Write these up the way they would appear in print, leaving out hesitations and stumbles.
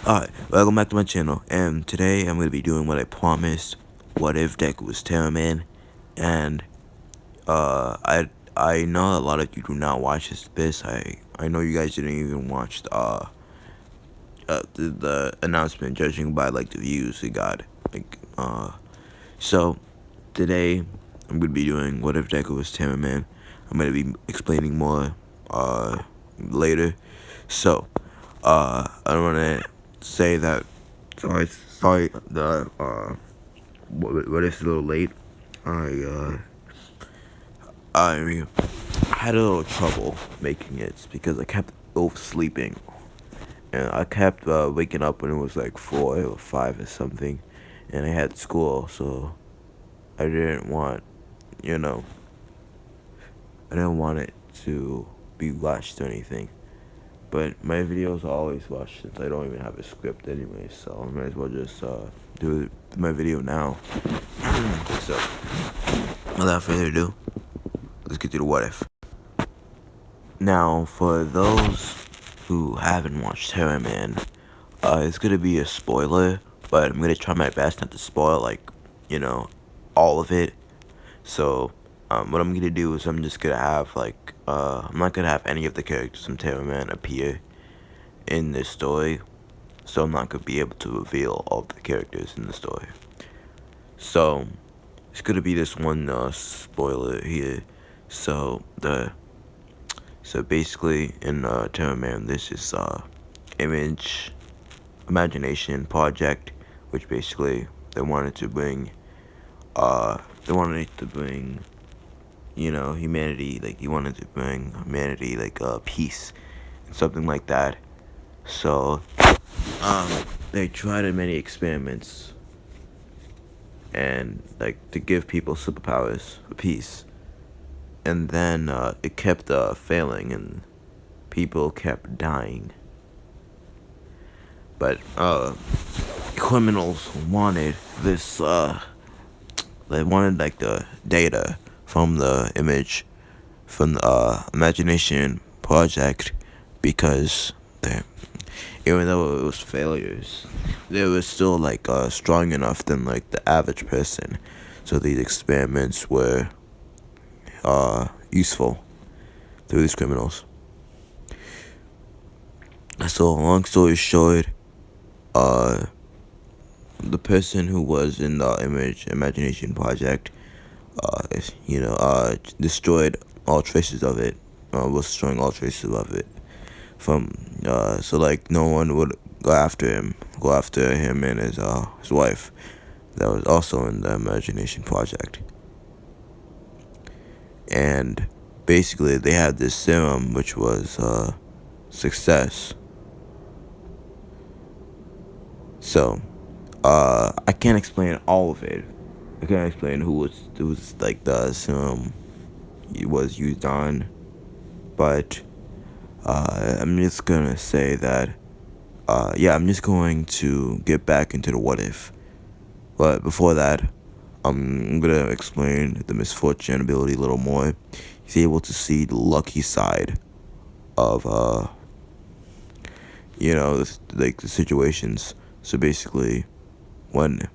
Alright, welcome back to my channel, and today I'm going to be doing what I promised. What if Deku was Terraman? And, I know a lot of you do not watch this. I know you guys didn't even watch, the announcement, judging by, like, the views it got. So, today, I'm going to be doing what if Deku was Terraman. I'm going to be explaining more, later. So, I want to say that sorry what if it's a little late. I had a little trouble making it because I kept oversleeping, and I kept waking up when it was like 4 or 5 or something, and I had school, so I didn't want, you know, I didn't want it to be rushed or anything. But my videos are always rushed since I don't even have a script anyway, so I might as well just do my video now. So, without further ado, let's get to the what if. Now, for those who haven't watched Terraman, it's gonna be a spoiler, but I'm gonna try my best not to spoil, like, all of it. So, what I'm gonna do is I'm just gonna have, like, I'm not gonna have any of the characters from Terraman appear in this story, so I'm not gonna be able to reveal all the characters in the story. So, it's gonna be this one spoiler here. So basically in Terraman, this is imagination project, which basically they wanted to bring humanity, like, you wanted to bring humanity, like, peace and something like that. So they tried many experiments and, like, to give people superpowers for peace, and then it kept failing and people kept dying. But criminals wanted this they wanted, like, the data from the image from the imagination project, because they, even though it was failures, they were still, like, strong enough than, like, the average person. So these experiments were useful to these criminals. So long story short, the person who was in the imagination project, destroyed all traces of it. Was destroying all traces of it from. So, like, no one would go after him and his wife, that was also in the imagination project. And basically, they had this serum which was success. So, I can't explain all of it. I can't explain who was like the serum it was used on, but I'm just gonna say that I'm just going to get back into the what if. But before that, I'm gonna explain the misfortune ability a little more. He's able to see the lucky side of like, the situations. So basically, when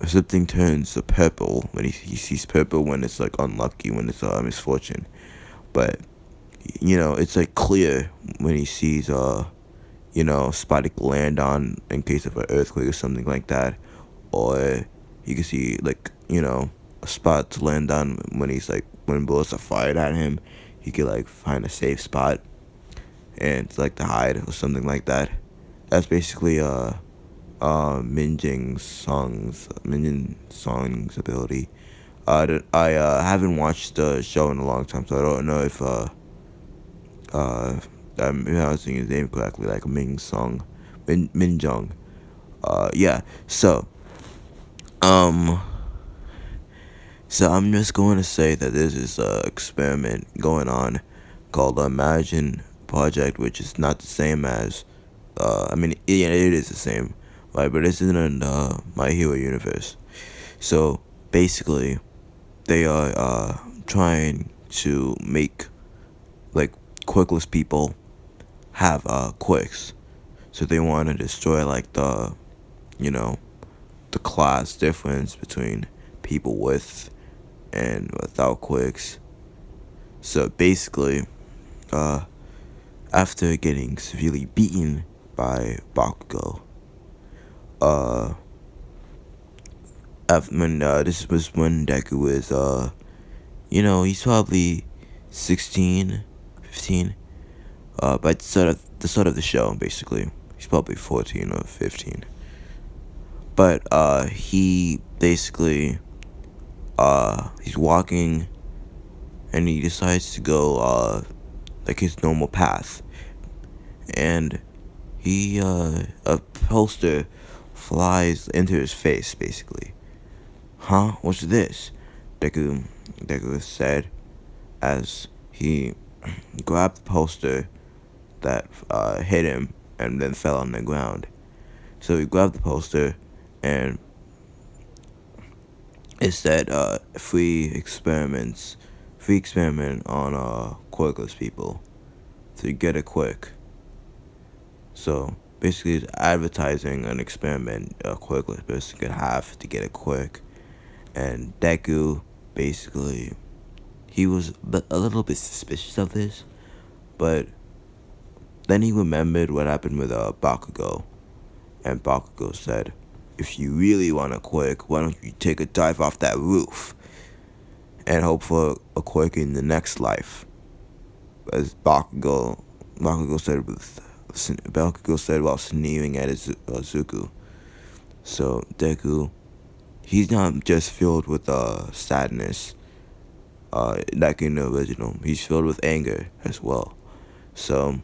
something turns to purple, when he sees purple, when it's, like, unlucky, when it's misfortune. But it's, like, clear when he sees spot to land on in case of an earthquake or something like that, or you can see, like, a spot to land on when he's, like, when bullets are fired at him. He could, like, find a safe spot and, like, to hide or something like that. That's basically Minjin Song's ability. I haven't watched the show in a long time, so I don't know if I'm pronouncing his name correctly, like Ming Song, Minjong. Yeah. So I'm just going to say that there's this experiment going on called the Imagine Project, which is not the same as, it is the same, right? But it's in My Hero universe. So basically, they are trying to make, like, quirkless people have quirks. So they want to destroy like you know, the class difference between people with and without quirks. So basically, uh, after getting severely beaten by Bakugo, uh, this was when Deku was, he's probably 16, 15, by the start of the show, basically. He's probably 14 or 15. But, he basically, he's walking, and he decides to go, like his normal path. And a poster flies into his face, basically. Huh? What's this? Deku, Deku said as he grabbed the poster that hit him and then fell on the ground. So he grabbed the poster and it said free experiment on quirkless people to get a quirk. So basically, it's advertising an experiment a quirkless person could have to get a quirk. And Deku, basically, he was a little bit suspicious of this, but then he remembered what happened with Bakugo, and Bakugo said, "If you really want a quirk, why don't you take a dive off that roof and hope for a quirk in the next life?" As Bakugo said while sneering at Zuko. So Deku, he's not just filled with sadness, like in the original. He's filled with anger as well. So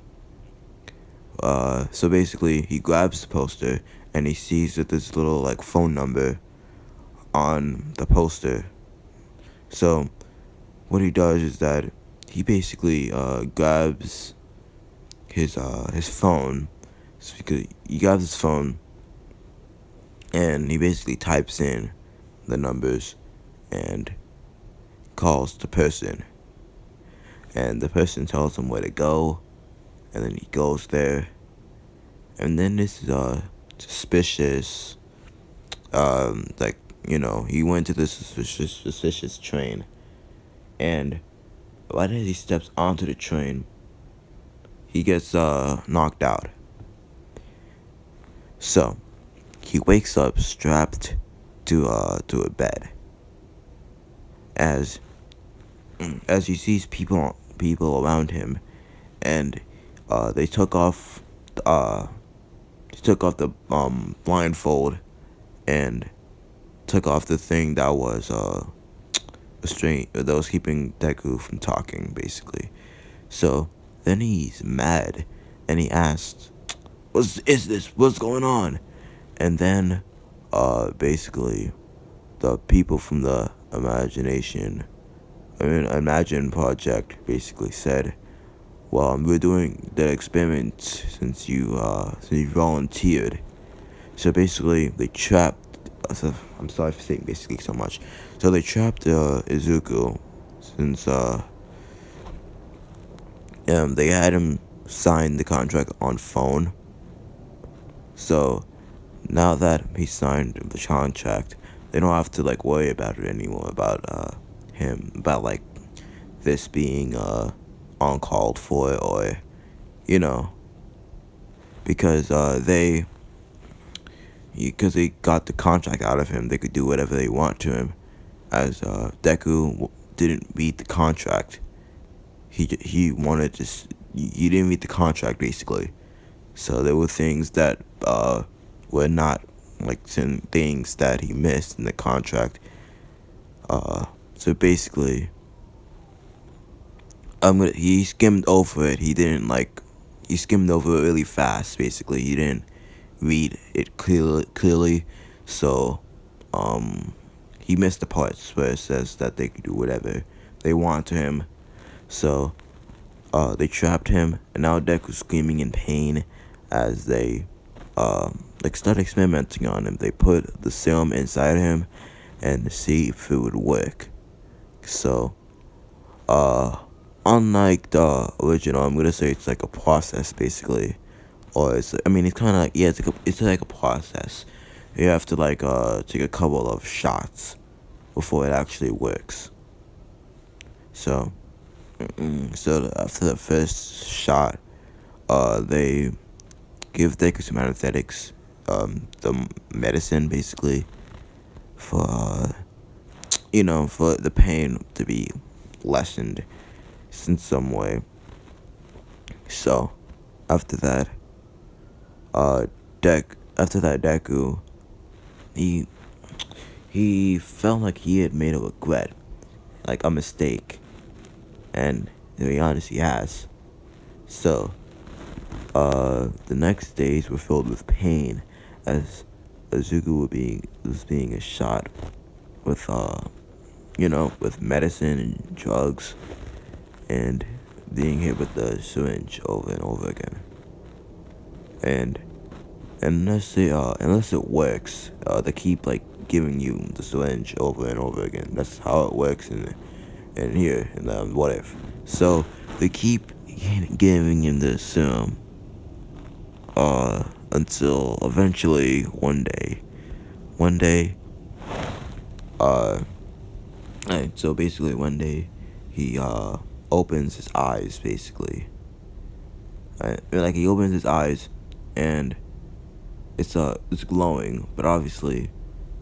basically, he grabs the poster and he sees that there's a little like phone number on the poster. So what he does is that he basically grabs his phone. So he grabs his phone and he basically types in the numbers and calls the person. And the person tells him where to go, and then he goes there. And then this is suspicious. He went to this suspicious train, and right as he steps onto the train, he gets knocked out. So he wakes up strapped to a bed. As he sees people around him, and they took off the blindfold and took off the thing that was that was keeping Deku from talking, basically. So then he's mad and he asks, "What is this? What's going on?" And then basically the people from the Imagine Project basically said, "Well, we're doing the experiment since you volunteered." So basically, they trapped. I'm sorry for saying basically so much. So they trapped Izuku since they had him sign the contract on phone. So now that he signed the contract, they don't have to like worry about it anymore, about him, about like this being uncalled for, or because they got the contract out of him, they could do whatever they want to him. As Deku didn't read the contract, he wanted to. He didn't read the contract, basically. So there were things that were not like things that he missed in the contract. So basically, he skimmed over it. He skimmed over it really fast. Basically, he didn't read it clearly. So he missed the parts where it says that they could do whatever they want to him. So they trapped him, and now Deku's screaming in pain as they started experimenting on him. They put the serum inside him and to see if it would work. So unlike the original, I'm gonna say it's like a process, basically. or I mean, it's kind of like, yeah, it's like a process. You have to like take a couple of shots before it actually works. So, after the first shot, they give Deku some anesthetics, the medicine basically for for the pain to be lessened in some way. So, after that, uh, Deku, he felt like he had made a regret, like a mistake, and to be honest, he has. So, the next days were filled with pain, as Azuku was being shot with with medicine and drugs, and being hit with the syringe over and over again. And unless it works, they keep like giving you the syringe over and over again. That's how it works in here in What If. So they keep giving him the serum until eventually one day uh so basically one day he opens his eyes basically. Like he opens his eyes and it's glowing, but obviously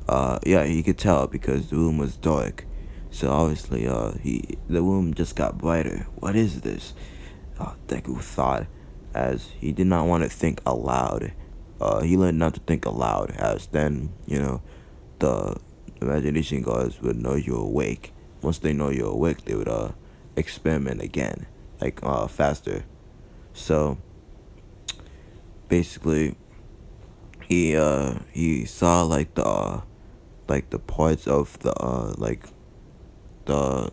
yeah, he could tell because the room was dark. So obviously the room just got brighter. What is this? Deku thought, as he did not want to think aloud. He learned not to think aloud, as then the imagination guards would know you're awake. Once they know you're awake, they would experiment again, like faster. So basically, he saw like the parts of the the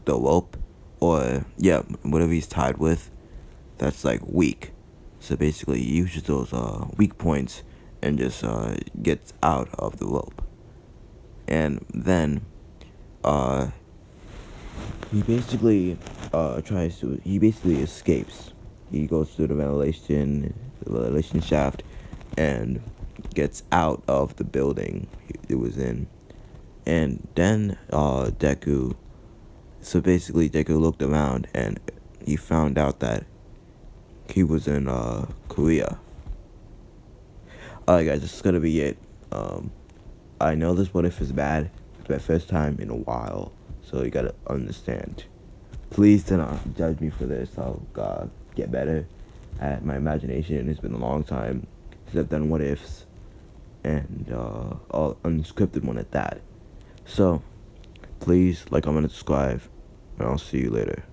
the rope, or yeah, whatever he's tied with, that's like weak. So basically, he uses those weak points and just gets out of the rope. And then uh he basically escapes. He goes through the ventilation shaft, and gets out of the building it was in. And then Deku looked around, and he found out that he was in Korea. Alright guys, this is gonna be it. I know this What If is bad. It's my first time in a while, so you gotta understand. Please do not judge me for this. I'll get better at my imagination. It's been a long time since I've done What Ifs, and all unscripted one at that. So please like, comment, and subscribe, and I'll see you later.